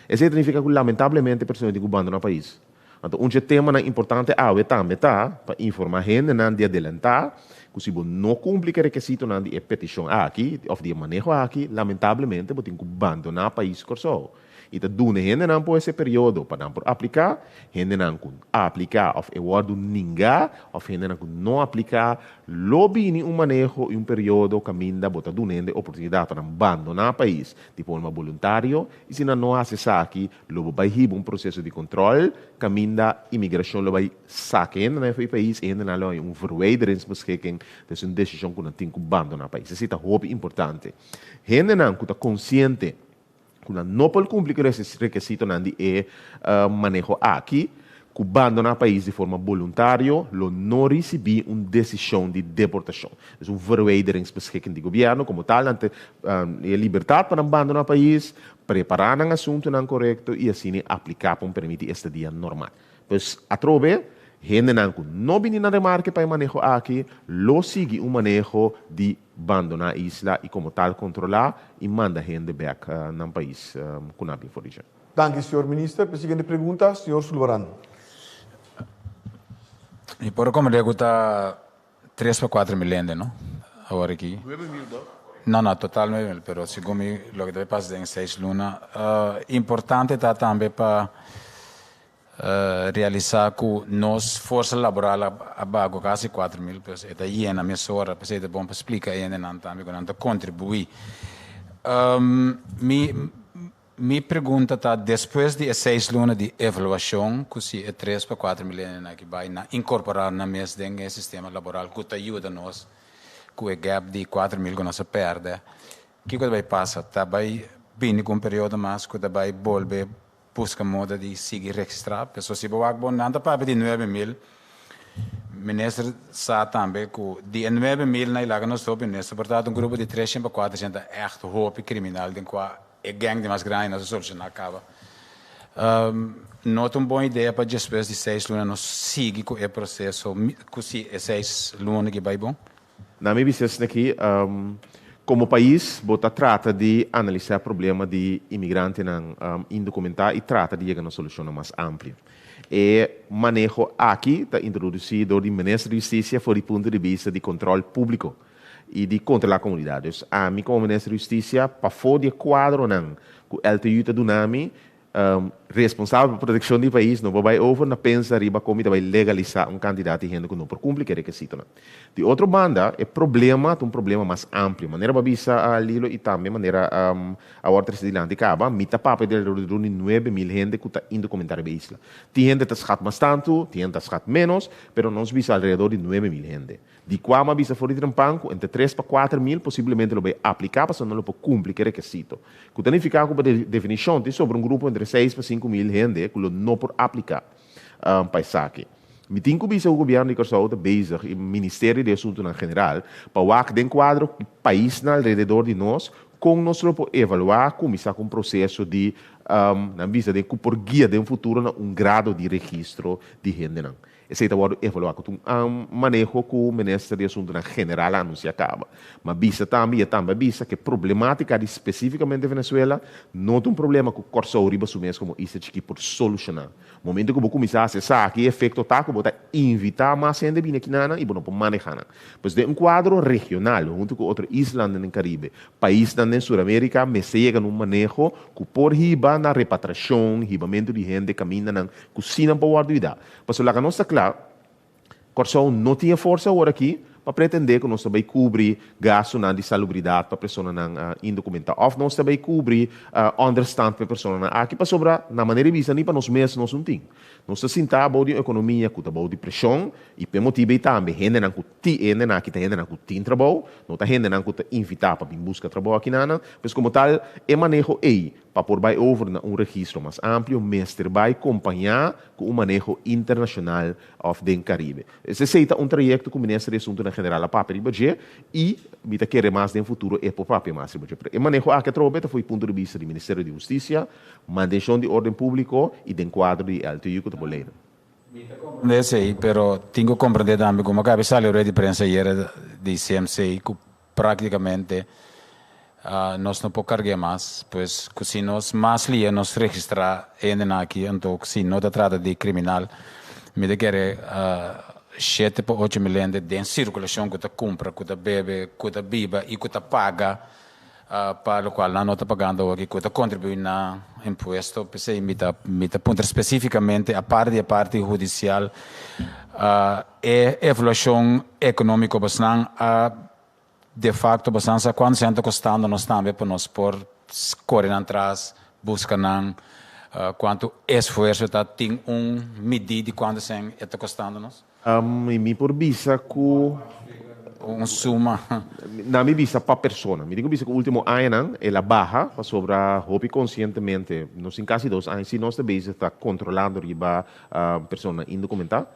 Isso significa que lamentavelmente a pessoa tem que abandonar o país. Então, um tema importante é também para informar a gente de adelantar, que se você não cumpre o requisito de petição aqui, ou de manejo aqui, lamentavelmente, você tem que abandonar o país corso. E tá dune gente não por esse período para não aplicar, gente não aplicar of e word ninguém, of gente não aplicar, lobby em manejo em período caminda bota dune oportunidade para abandonar o país de forma voluntária e se não acessar aqui, logo vai riba processo de controle, caminda imigração lo vai saque no país e não lo verwijderingsbeschikking, dus een decisão que não tem que abandonar o país. Isso é muito importante. Gente não está consciente quando não pode cumprir esse requisito de manejo aqui, que abandonar o país de forma voluntária, não receber uma decisão de deportação. É uma verwijderingsbeschikking do governo, como tal, a liberdade para abandonar o país, preparar um assunto não correto e assim aplicar para permitir estadia normal. Pois, a trobe, gente não vem na remarca para manejo aqui, lo sigue manejo de abandonar a isla e como tal controlar e manda gente back no país com a origem. Danke, senhor ministro. A seguinte pergunta, senhor Sulvaran. E por como ele está 3 para 4 milhões, não? Agora aqui. 9 mil, não, total 9 mil, mas segundo o que deve passar em 6 lunas, importante está também para realizar que nossa força laboral abaixo quase 4 mil pessoas. Está aí na minha hora, para é bom para explicar ainda não também quando contribuir. Minha pergunta está depois de 6 lunas de avaliação, que se é 3 para 4 milhões que vai incorporar na mesa desse sistema laboral que ajuda nós, que o gap de 4 mil que nós perde, que vai passar? Tá vai vir com um período mais que vai volver busca moda de seguir registrar. Pessoas se boa bom nada para de 9 mil. Ministro sabe também que de 9 mil na ilaga nós estamos nesse, portanto grupo de 300 para 400 é echt hoop criminal, de qual é gang de mais grande nós solucionar acaba. Não é uma boa ideia para depois de 6 lunas nós seguir com o processo, que se é 6 lunas que vai bom. Na minha visão aqui, como país, bota trata de analisar o problema de imigrante indocumentado e trata de chegar a uma solução mais ampla. E manejo aqui está introduzido do Ministério da Justiça do ponto de vista de controle público e de controlar comunidades. A mim como Ministério da Justiça, para fora de quadro não, que o LTU está dando responsável pela proteção do país, não vai over na pensa riba como vai legalizar um candidato e gente que não por cumprir o requisito. De outra banda, é um problema mais amplo. Maneira babisa a Lilo e também maneira a outra cidade de Caba, mita papa de 9 mil gente que está indocumentada na isla. Tem gente que está mais tanto, tem gente que está menos, pero nós bisa alrededor de 9 mil gente. De qual bisa fora de Trampanco, entre 3 para 4 mil, possivelmente lo vai aplicar, para não lo pode cumprir o requisito. Que significa que a definição tem sobre um grupo entre 6 para 5 mil gente que não por aplicar para isso aqui. Me tem que o governo de Corsau está bezig, o Ministério de Assuntos em geral, para o que tem quadro o país ao redor de nós, com nós para evaluar como está com um processo de, na vista de que por guia de um futuro, um grado de registro de gente. Esse é o evaluar com manejo que o Ministério de Assuntos em geral anuncia acaba. Mas vista também vista que a problemática especificamente de Venezuela não é um problema que o Corsau riba assumir como isso que por solucionar. No momento que eu começar a acessar que efeito está, que eu vou invitar mais gente a vir aqui e vou manejar. Pois de um quadro regional, junto com outras islas no Caribe, países na Sul-América, me chega num manejo que por riba na repatriação, ribamento de gente caminha na cozinha para o guarda. Pois lá que nós está claro, Corsau não tinha força agora aqui para pretender que nós também cobrir gasto de salubridade para a pessoa indocumentada. Ou nós também cobrir understand para a pessoa aqui para sobrar, na maneira de vista, nem para nós mesmos nós não temos. Nós estamos sentados na economia, que está de pressão, e por motivo também, gente que tem trabalho, não está gente que está invitada para vir buscar trabalho aqui, mas como tal, é manejo aí, para pôr vai over um registro mais amplo, mestre vai acompanhar com o manejo internacional do Caribe. Esse é um trajeto que o Ministério de Assuntos General a papel budget e mita querer mais no futuro é por papel mais budget. E manejo a que trobeta foi ponto de vista do Ministério de Justiça, manutenção de ordem público e do quadro de LTU que está lendo. Sim, pero tenho que compreender também como acaba de sair de prensa ayer de CMC que praticamente nós não podemos carregar mais, pois se nós mais lia, nós registrar ainda aqui, então se não se trata de criminal, me de querer 7 para 8 milhões de circulação que você compra, que você bebe, que você biba e que você paga, para o qual não está pagando aqui, que você contribui na imposto, pensei, me aponta especificamente a parte judicial, e evolução econômica bastante, de facto, bastante, quando se está custando nós também para nós por correr atrás, buscar quanto esforço tem medida de quanto se está custando nós? E me por visa que suma. Na minha vista para persona. Me digo visa que o último ano ela barra para sobre hobby conscientemente. Nos em quase 2 anos, se nós também está controlando riba persona indocumentada.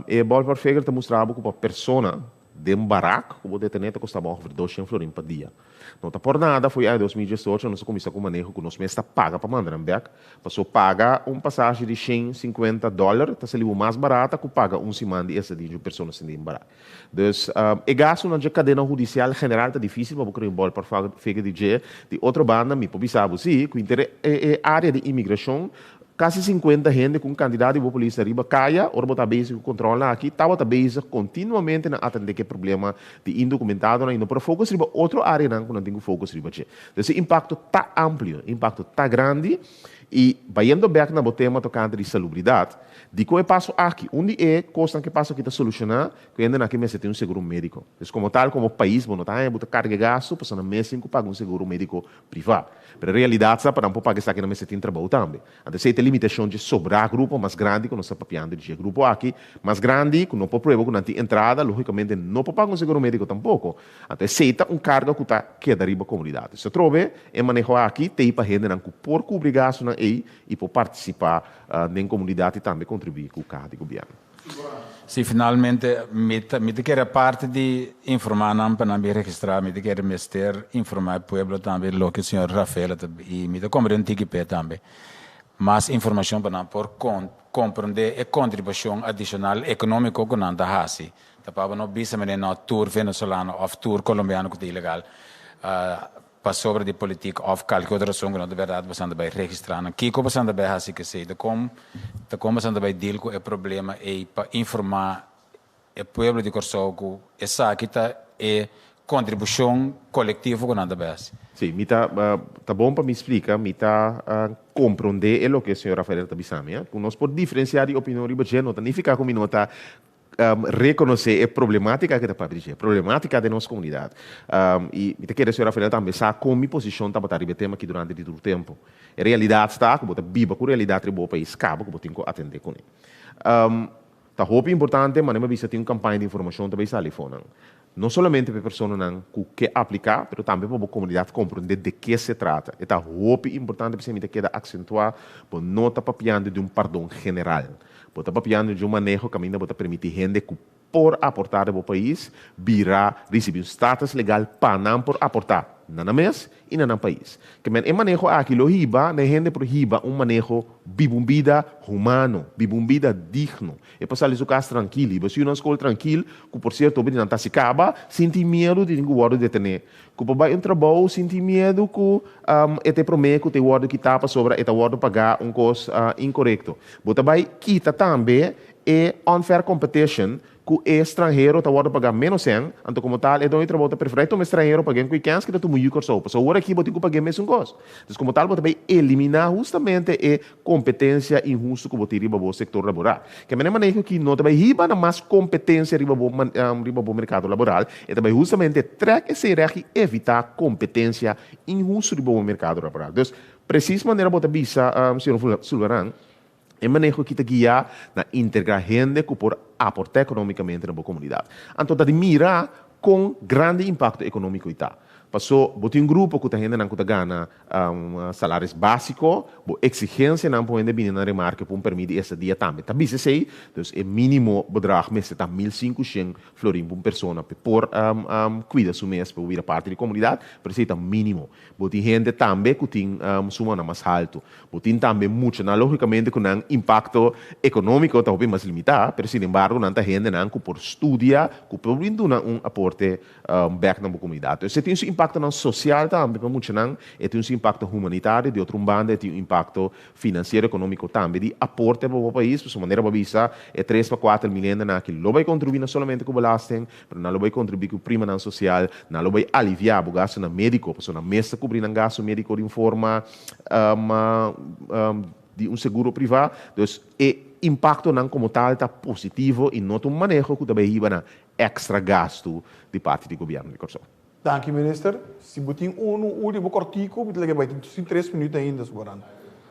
E bol para fegar te mostrava que para persona de barack, que o detenente custava over 200 florins por dia. Não está por nada, foi em 2018, nós começamos com o manejo que nós mesmo paga para mandar back. Passou paga passagem de $150, está sendo mais barata que paga semana de essa de uma pessoa sem barata. Então, o gasto na cadeia judicial general está difícil para criar bol para fegar de outra banda, me pode saber sim, que a área de imigração quase 50 gente com candidato de polícia riba caia, ou botar base que controla aqui, estava base continuamente na atender que problema de indocumentado na indo para focus riba outra área não tem focus riba. Então, esse impacto tá amplo, impacto tá grande e vaindo back na tema tocante de salubridade, de que eu passo aqui, onde é coisa que passa aqui para solucionar, que ainda aqui me tem seguro médico. Então, como tal, como país, não tem muita carga de gasto, passando mês 5 paga seguro médico privado. Mas a realidade é para não pagar isso aqui na mesa tem trabalho também. Então, se tem limitação de sobrar grupo mais grande, que não está papiando de grupo aqui, mais grande, que não pode provar que não tem entrada, logicamente não pode pagar seguro médico tampouco. Então, se tem carga que está queda riba comunidade. Se trove, é manejo aqui, tem para gente que por cobrir gasto na e por participar na comunidade e também contribuir com o carro de governo. Sim, finalmente, me quer parte de informar para me registrar, me quer informar o povo também, o que o senhor Rafael e me compreender que também. Mais informação para por compreender a contribuição adicional econômica que não dá assim. Para não bisa no tour venezuelano ou tour colombiano que é ilegal. Para sobre de política ou qualquer outra razão que não de verdade você vai registrar. Aqui como você vai assim que sei, de como você vai deal com o problema e para informar o povo de Corsou que essa aqui é contribuição coletiva que não vai assim. Sim, tá bom para me explicar, compreender o que o senhor Rafael está dizendo. Nós podemos diferenciar de opinião riba não significa que não está reconhecer a problemática que está para dizer, a problemática da nossa comunidade. E me quero senhor Rafael também sabe como minha posição está para o tema aqui durante todo o tempo. A realidade está que eu vivo com a realidade do país, cabo que eu tenho que atender com ele. Tá roupa importante, mas não vista tem uma campanha de informação também está ali fora. Não somente para pessoas que aplicar, mas também para a comunidade compreender de que se trata. É tá roupa importante para você me queda acentuar, para não estar papiando de perdão general. Bota papiando de manejo que ainda bota permitir gente que por aportar ao país virá receber status legal para não por aportar na mês e na país. Que é manejo aquilo riba, na gente por riba manejo vida humano, vida digno. É passar isso caso tranquilo. Se não escolhe tranquilo, que por certo não está se acaba, sente medo de ninguém guarda de ter. Que vai um trabalho, sente medo que te promete que te guarda que tapa sobre te guarda pagar coisa incorreto. Bota vai quita também é unfair competition que é estrangeiro está guarda pagar menos 100, então como tal é dois trabalho preferir um estrangeiro pagar com quem que tu muito corso, passou agora aqui botico pagar mesmo coisa. Então como tal também eliminar justamente a competência injusta que botar riba o setor laboral. Que a maneira que não também riba na mais competência riba o mercado laboral, é também justamente track esse reque evitar competência injusta riba o mercado laboral. Então precisa maneira botar bisa senhor Silveran é manejo que te guia na integrar gente que por aportar economicamente na comunidade. Então, de mira com grande impacto econômico. Passou, botou grupo que tem gente que ganha salários básicos, exigência não pode vir na remarca para permitir esse dia também. Também se sei, então é mínimo bedrag mas está 1.500 florins por pessoa por cuida do mês para vir a parte da comunidade, precisa mínimo. Botou gente também que tem suma mais alto. Botou também muito, logicamente com um impacto econômico talvez mais limitado, mas sin embargo não tem gente que por estudia, que por vir um aporte back na comunidade. Então, se tem impacto não social também, para muitos não, e tem um impacto humanitário, de outro banda, tem um impacto financeiro, econômico também, de aporte para o país, de maneira para visa, é 3 para 4 milhões na que não vai contribuir não somente com o belasting, mas não vai contribuir com o prima não social, não vai aliviar o gasto na médico, porque na mesa cobrir o gasto médico de forma de um seguro privado, então, impacto não como tal está positivo e não um manejo que também iba extra gasto de parte do governo de Corsão. Dank u, minister. Se botin último cortico, moet leggen bij 3 minutos ainda, Soberano.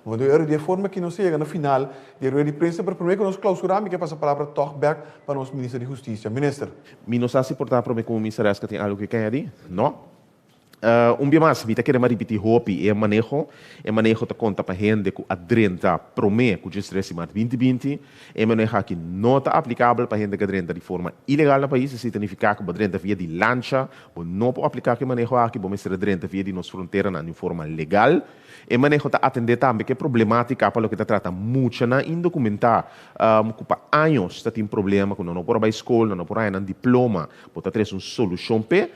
Want de de forma que não chega no final de rueda de prensa, para primeiro que nós clausuramos, que passa a palavra toch back para o nosso ministro de Justiça. Minister. Mi não se portar para mim como ministro que tem algo que quer dizer? Não. Dia mais, me quer repetir hopi, manejo ta conta para gente que adrenta promê que já mais 2020, manejo que não está aplicável para gente que adrenta de forma ilegal no país, isso significa que adrenta via de lancha, não pode aplicar que manejo aqui, vamos ser adrenta via de nossa fronteira de forma legal, manejo ta atender também que problemática para o que trata muito na indocumentar, que para anos está tem problema, que não pode ir à escola, não pode ir a diploma, pode ter uma solução para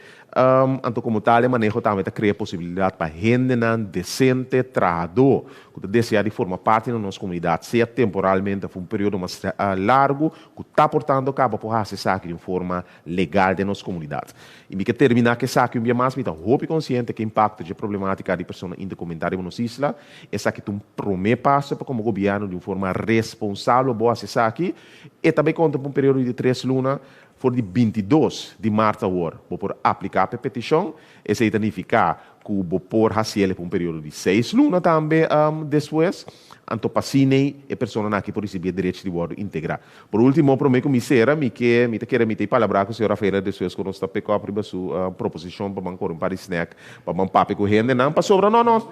anto como tal, manejo também a criar possibilidade para gente decente, trabalhador, que deseja de formar parte da nossa comunidade, seja temporalmente por um período mais largo, que está portando cabo por acessar de forma legal da nossa comunidade. E me que terminar que saque um dia mais, me está muito consciente que o impacto de problemática de pessoas indocumentárias na nossa isla, essa que um primeiro passo para como governo de forma responsável, boa acessar aqui, e também conta por um período de 3 lunas, for de 22 de março agora, vou por aplicar a petição, e isso significa que vou por fazer por um período de 6 lunas também depois, anto passine e pessoa aqui por receber direitos de voto integral. Por último, para mim, como será, me quer me ter palavra com a senhora Feira depois que nós está pecando a sua proposição para manter um par de snack, para manter papo com gente, não para sobra, não.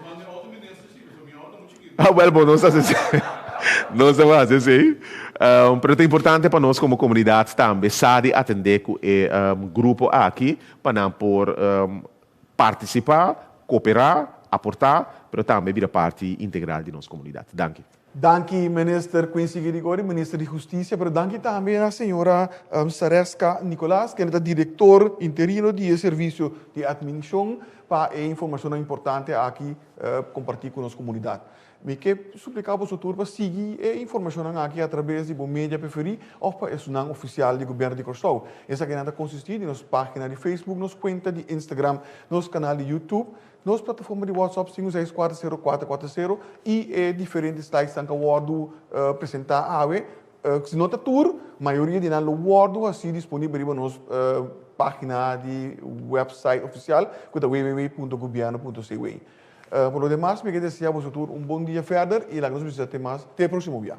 Well, bom, não está assim. Não se faz assim. Mas é importante para nós como comunidade também saber atender com o grupo aqui para por participar, cooperar, aportar, mas também vir parte integral de nossa comunidade. Danke. Danke, minister Quincy Grigori, ministro de Justiça, mas danke também à senhora Saresca Nicolás, que é diretor interino do Serviço de Administração, para a informação importante aqui compartilhar com a nossa comunidade. Me que suplicar para o turma seguir a informação aqui através de bom mídia preferir ou para o canal oficial do governo de Corsão. Essa que nada consiste em nossa página de Facebook, nossa conta de Instagram, nosso canal de YouTube, nossa plataforma de WhatsApp 5640440 e diferentes sites que o Word apresentar a se nota tour, a maioria de nós o Word assim disponível na nossa página de website oficial, que é www.governo.cw. Por lo demás, me quedo deseando a vosotros un buen día, Feder, y la que nos visite más. Hasta el próximo día.